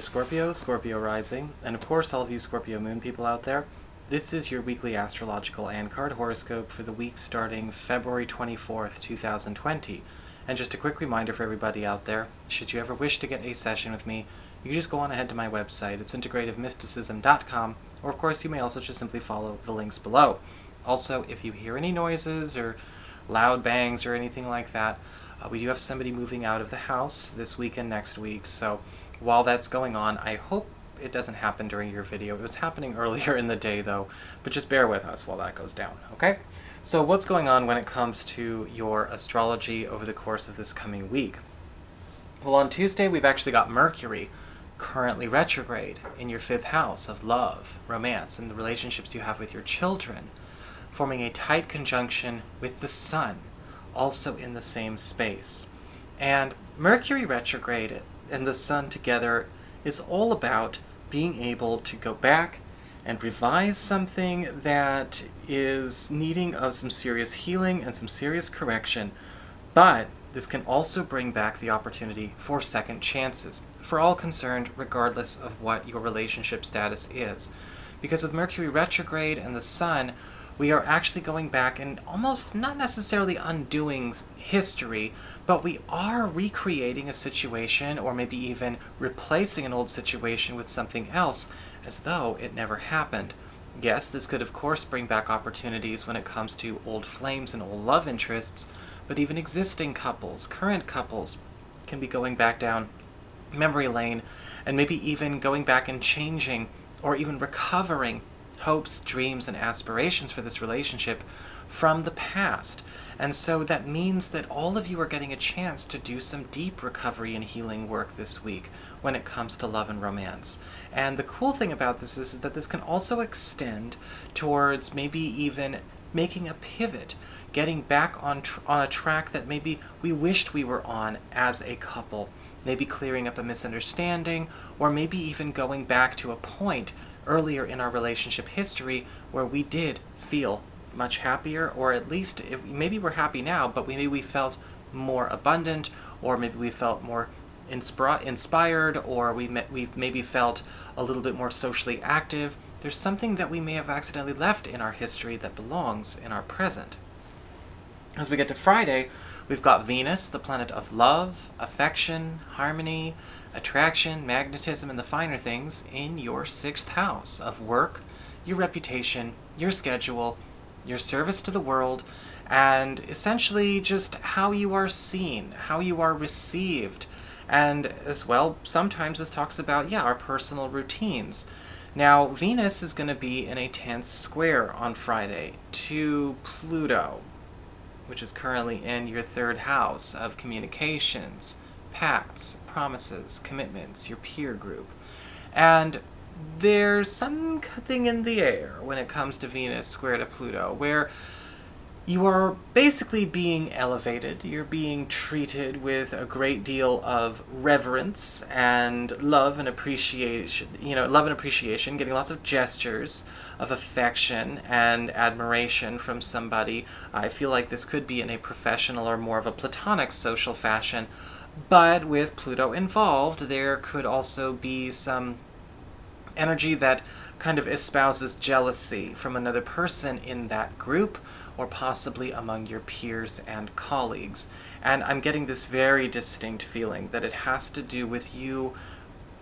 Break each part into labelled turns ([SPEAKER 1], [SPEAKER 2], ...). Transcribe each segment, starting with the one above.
[SPEAKER 1] Scorpio, Scorpio rising, and of course all of you Scorpio moon people out there. This is your weekly astrological and card horoscope for the week starting February 24th, 2020. And just a quick reminder for everybody out there, should you ever wish to get a session with me, you can just go on ahead to my website. It's integrativemysticism.com, or of course you may also just simply follow the links below. Also, if you hear any noises or loud bangs or anything like that, we do have somebody moving out of the house this week and next week, so while that's going on, I hope it doesn't happen during your video. It was happening earlier in the day though, but just bear with us while that goes down, okay? So what's going on when it comes to your astrology over the course of this coming week? Well, on Tuesday we've actually got Mercury currently retrograde in your 5th house of love, romance, and the relationships you have with your children, forming a tight conjunction with the Sun, also in the same space. And Mercury retrograde and the Sun together is all about being able to go back and revise something that is needing of some serious healing and some serious correction, but this can also bring back the opportunity for second chances for all concerned, regardless of what your relationship status is. Because with Mercury retrograde and the Sun, we are actually going back and almost not necessarily undoing history, but we are recreating a situation or maybe even replacing an old situation with something else as though it never happened. Yes, this could of course bring back opportunities when it comes to old flames and old love interests, but even existing couples, current couples, can be going back down memory lane and maybe even going back and changing or even recovering hopes, dreams, and aspirations for this relationship from the past. And so that means that all of you are getting a chance to do some deep recovery and healing work this week when it comes to love and romance. And the cool thing about this is that this can also extend towards maybe even making a pivot, getting back on a track that maybe we wished we were on as a couple, maybe clearing up a misunderstanding, or maybe even going back to a point earlier in our relationship history where we did feel much happier, or at least maybe we're happy now, but maybe we felt more abundant, or maybe we felt more inspired, or we maybe felt a little bit more socially active. There's something that we may have accidentally left in our history that belongs in our present. As we get to Friday, we've got Venus, the planet of love, affection, harmony, attraction, magnetism, and the finer things in your 6th house of work, your reputation, your schedule, your service to the world, and essentially just how you are seen, how you are received. And as well, sometimes this talks about, our personal routines. Now, Venus is going to be in a tense square on Friday to Pluto, which is currently in your 3rd house of communications, pacts, promises, commitments, your peer group. And there's something in the air when it comes to Venus square to Pluto, where you are basically being elevated, you're being treated with a great deal of reverence and love and appreciation, getting lots of gestures of affection and admiration from somebody. I feel like this could be in a professional or more of a platonic social fashion, but with Pluto involved, there could also be some energy that kind of espouses jealousy from another person in that group, or possibly among your peers and colleagues. And I'm getting this very distinct feeling that it has to do with you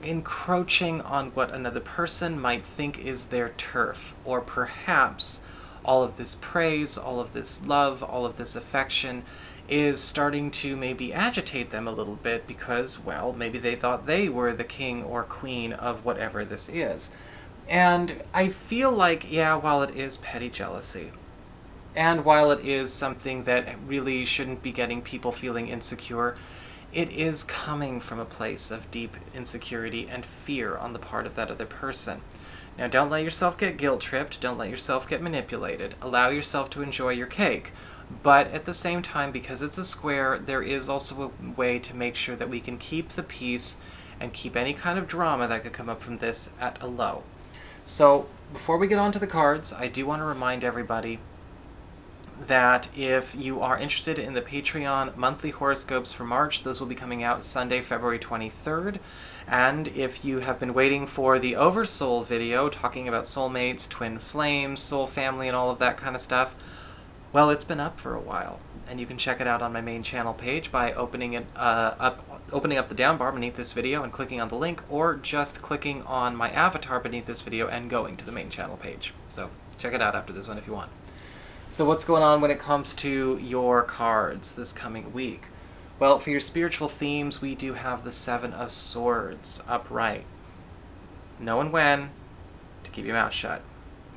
[SPEAKER 1] encroaching on what another person might think is their turf, or perhaps all of this praise, all of this love, all of this affection is starting to maybe agitate them a little bit because, well, maybe they thought they were the king or queen of whatever this is. And I feel like, while it is petty jealousy, and while it is something that really shouldn't be getting people feeling insecure, it is coming from a place of deep insecurity and fear on the part of that other person. Now, don't let yourself get guilt-tripped, don't let yourself get manipulated, allow yourself to enjoy your cake. But at the same time, because it's a square, there is also a way to make sure that we can keep the peace and keep any kind of drama that could come up from this at a low. So, before we get on to the cards, I do want to remind everybody that if you are interested in the Patreon monthly horoscopes for March, those will be coming out Sunday, February 23rd. And if you have been waiting for the Oversoul video talking about soulmates, twin flames, soul family, and all of that kind of stuff, well, it's been up for a while. And you can check it out on my main channel page by opening up the down bar beneath this video and clicking on the link, or just clicking on my avatar beneath this video and going to the main channel page. So check it out after this one if you want. So what's going on when it comes to your cards this coming week? Well, for your spiritual themes, we do have the Seven of Swords upright. Know and when to keep your mouth shut.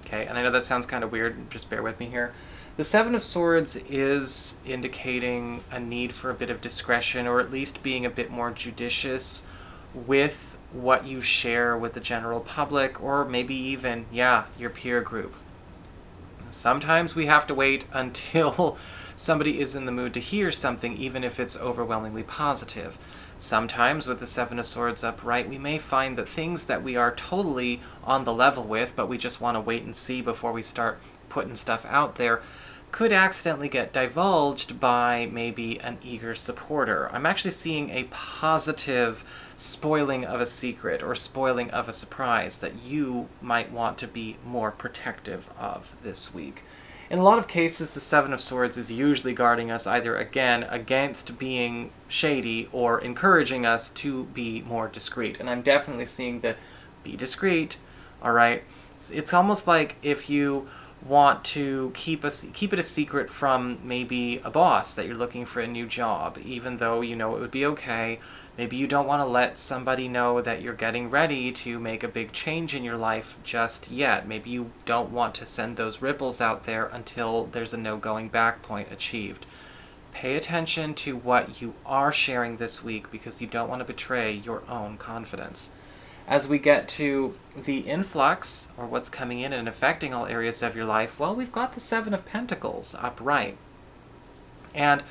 [SPEAKER 1] Okay, and I know that sounds kind of weird, just bear with me here. The Seven of Swords is indicating a need for a bit of discretion, or at least being a bit more judicious with what you share with the general public, or maybe even, your peer group. Sometimes we have to wait until somebody is in the mood to hear something, even if it's overwhelmingly positive. Sometimes with the Seven of Swords upright, we may find that things that we are totally on the level with, but we just want to wait and see before we start putting stuff out there, could accidentally get divulged by maybe an eager supporter. I'm actually seeing a positive spoiling of a secret or spoiling of a surprise that you might want to be more protective of this week. In a lot of cases, the Seven of Swords is usually guarding us either, again, against being shady or encouraging us to be more discreet. And I'm definitely seeing the be discreet, all right? It's almost like if you want to keep it a secret from maybe a boss that you're looking for a new job, even though you know it would be okay. Maybe you don't want to let somebody know that you're getting ready to make a big change in your life just yet. Maybe you don't want to send those ripples out there until there's a no going back point achieved. Pay attention to what you are sharing this week, because you don't want to betray your own confidence. As we get to the influx, or what's coming in and affecting all areas of your life, well, we've got the Seven of Pentacles upright. And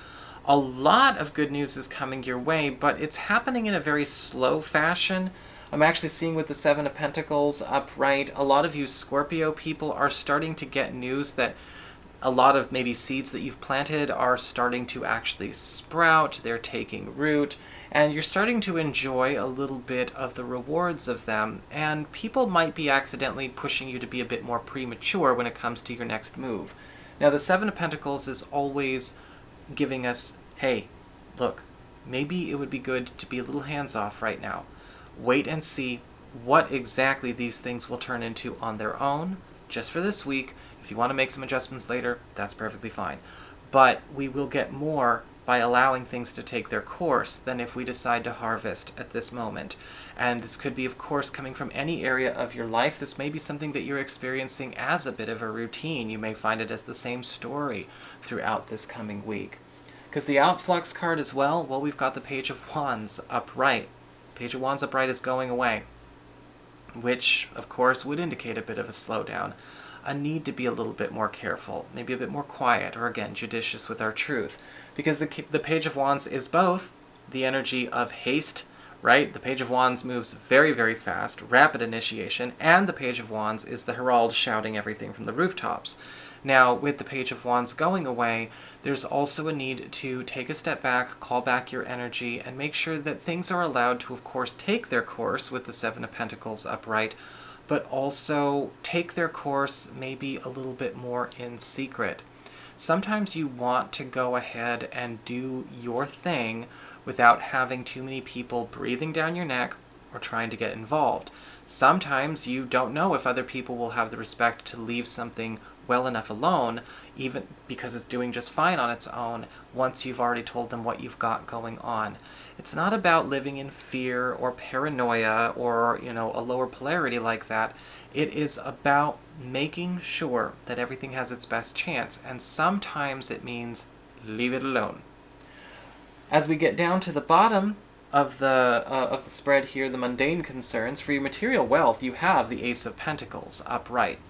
[SPEAKER 1] a lot of good news is coming your way, but it's happening in a very slow fashion. I'm actually seeing with the Seven of Pentacles upright, a lot of you Scorpio people are starting to get news that a lot of maybe seeds that you've planted are starting to actually sprout, they're taking root, and you're starting to enjoy a little bit of the rewards of them, and people might be accidentally pushing you to be a bit more premature when it comes to your next move. Now, the Seven of Pentacles is always giving us, hey, look, maybe it would be good to be a little hands-off right now. Wait and see what exactly these things will turn into on their own, just for this week. If you want to make some adjustments later, that's perfectly fine. But we will get more by allowing things to take their course than if we decide to harvest at this moment. And this could be, of course, coming from any area of your life. This may be something that you're experiencing as a bit of a routine. You may find it as the same story throughout this coming week. Because the outflux card as well, we've got the Page of Wands upright. Page of Wands upright is going away, which, of course, would indicate a bit of a slowdown. A need to be a little bit more careful, maybe a bit more quiet, or again, judicious with our truth. Because the Page of Wands is both the energy of haste, right? The Page of Wands moves very, very fast, rapid initiation, and the Page of Wands is the herald shouting everything from the rooftops. Now, with the Page of Wands going away, there's also a need to take a step back, call back your energy, and make sure that things are allowed to, of course, take their course with the Seven of Pentacles upright, but also take their course maybe a little bit more in secret. Sometimes you want to go ahead and do your thing without having too many people breathing down your neck or trying to get involved. Sometimes you don't know if other people will have the respect to leave something well enough alone, even because it's doing just fine on its own, once you've already told them what you've got going on. It's not about living in fear or paranoia or, a lower polarity like that. It is about making sure that everything has its best chance, and sometimes it means leave it alone. As we get down to the bottom of the spread here, the mundane concerns, for your material wealth, you have the Ace of Pentacles upright.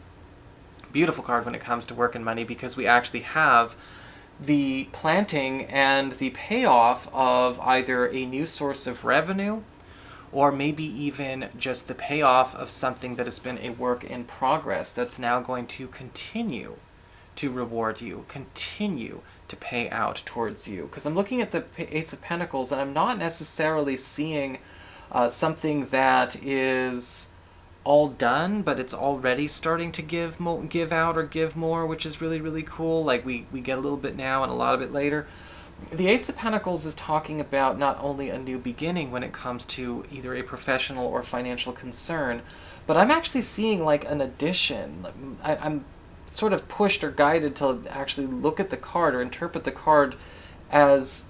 [SPEAKER 1] Beautiful card when it comes to work and money, because we actually have the planting and the payoff of either a new source of revenue, or maybe even just the payoff of something that has been a work in progress that's now going to continue to reward you, continue to pay out towards you. Because I'm looking at the Ace of Pentacles, and I'm not necessarily seeing something that is all done, but it's already starting to give out or give more, which is really, really cool. Like we get a little bit now and a lot of it later. The Ace of Pentacles is talking about not only a new beginning when it comes to either a professional or financial concern, but I'm actually seeing like an addition. I'm sort of pushed or guided to actually look at the card or interpret the card as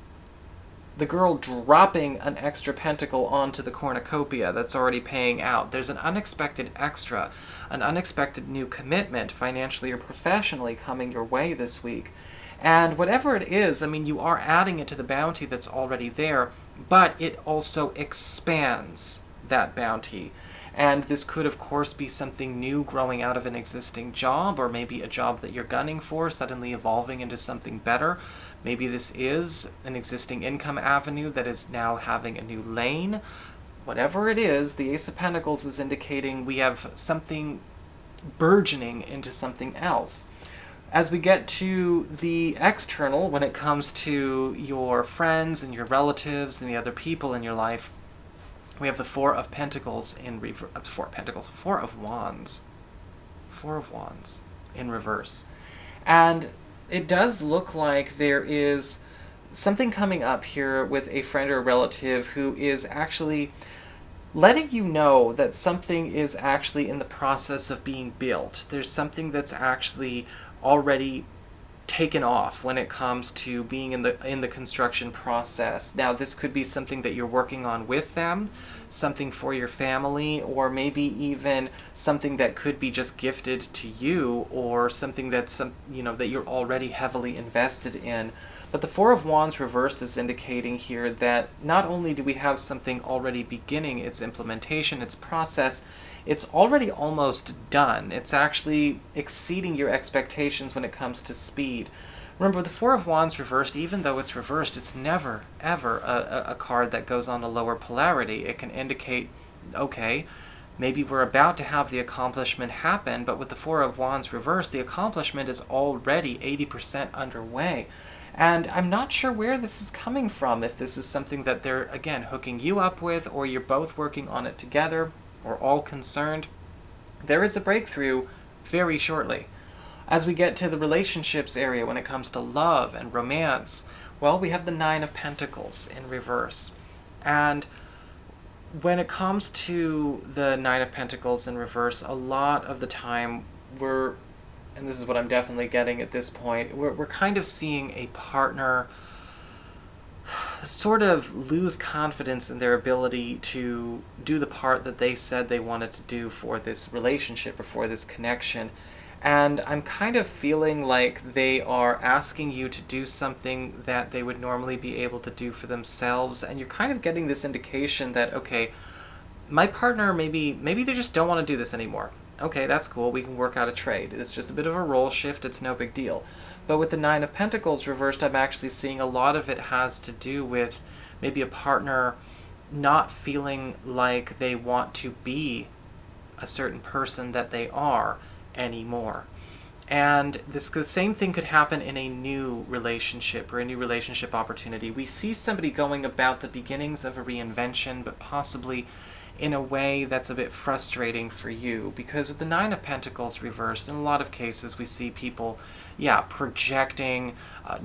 [SPEAKER 1] the girl dropping an extra pentacle onto the cornucopia that's already paying out. There's an unexpected extra, an unexpected new commitment, financially or professionally, coming your way this week. And whatever it is, I mean, you are adding it to the bounty that's already there, but it also expands that bounty. And this could, of course, be something new growing out of an existing job, or maybe a job that you're gunning for suddenly evolving into something better. Maybe this is an existing income avenue that is now having a new lane. Whatever it is, the Ace of Pentacles is indicating we have something burgeoning into something else. As we get to the external, when it comes to your friends and your relatives and the other people in your life, we have the Four of Pentacles in reverse. Four of Wands in reverse. And it does look like there is something coming up here with a friend or a relative who is actually letting you know that something is actually in the process of being built. There's something that's actually already taken off when it comes to being in the construction process. Now, this could be something that you're working on with them, something for your family, or maybe even something that could be just gifted to you, or something that's that you're already heavily invested in. But the Four of Wands reversed is indicating here that not only do we have something already beginning its implementation, its process, it's already almost done. It's actually exceeding your expectations when it comes to speed. Remember, the Four of Wands reversed, even though it's reversed, it's never, ever a card that goes on a lower polarity. It can indicate, okay, maybe we're about to have the accomplishment happen, but with the Four of Wands reversed, the accomplishment is already 80% underway. And I'm not sure where this is coming from, if this is something that they're, again, hooking you up with, or you're both working on it together, or all concerned. There is a breakthrough very shortly. As we get to the relationships area when it comes to love and romance, well, we have the Nine of Pentacles in reverse. And when it comes to the Nine of Pentacles in reverse, a lot of the time and this is what I'm definitely getting at this point, we're kind of seeing a partner sort of lose confidence in their ability to do the part that they said they wanted to do for this relationship or for this connection. And I'm kind of feeling like they are asking you to do something that they would normally be able to do for themselves, and you're kind of getting this indication that, okay, my partner, maybe they just don't want to do this anymore. Okay, that's cool, we can work out a trade. It's just a bit of a role shift, it's no big deal. But with the Nine of Pentacles reversed, I'm actually seeing a lot of it has to do with maybe a partner not feeling like they want to be a certain person that they are anymore. And the same thing could happen in a new relationship or a new relationship opportunity. We see somebody going about the beginnings of a reinvention, but possibly in a way that's a bit frustrating for you, because with the Nine of Pentacles reversed, in a lot of cases we see people, projecting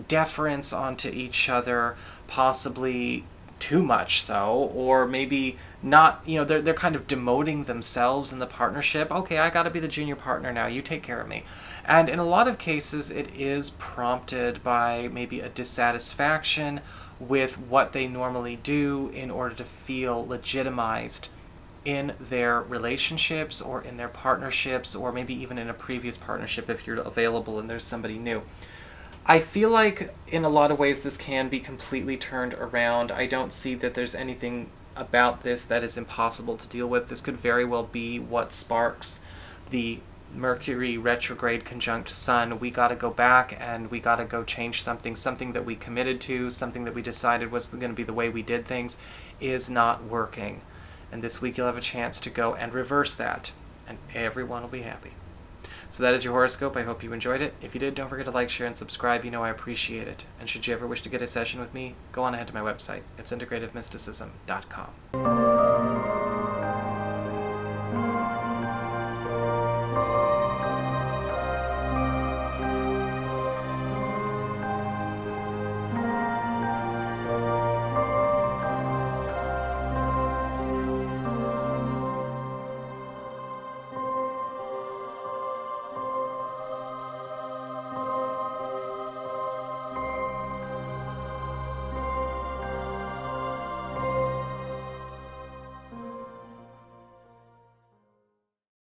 [SPEAKER 1] deference onto each other, possibly too much so, or maybe not, they're kind of demoting themselves in the partnership. Okay, I gotta be the junior partner now, you take care of me. And in a lot of cases it is prompted by maybe a dissatisfaction with what they normally do in order to feel legitimized in their relationships or in their partnerships, or maybe even in a previous partnership if you're available and there's somebody new. I feel like in a lot of ways this can be completely turned around. I don't see that there's anything about this that is impossible to deal with. This could very well be what sparks the Mercury retrograde conjunct Sun. We got to go back and we got to go change something that we committed to, something that we decided was going to be the way we did things is not working. And this week you'll have a chance to go and reverse that, and everyone will be happy. So that is your horoscope. I hope you enjoyed it. If you did, don't forget to like, share, and subscribe. You know I appreciate it. And should you ever wish to get a session with me, go on ahead to my website. It's integrativemysticism.com.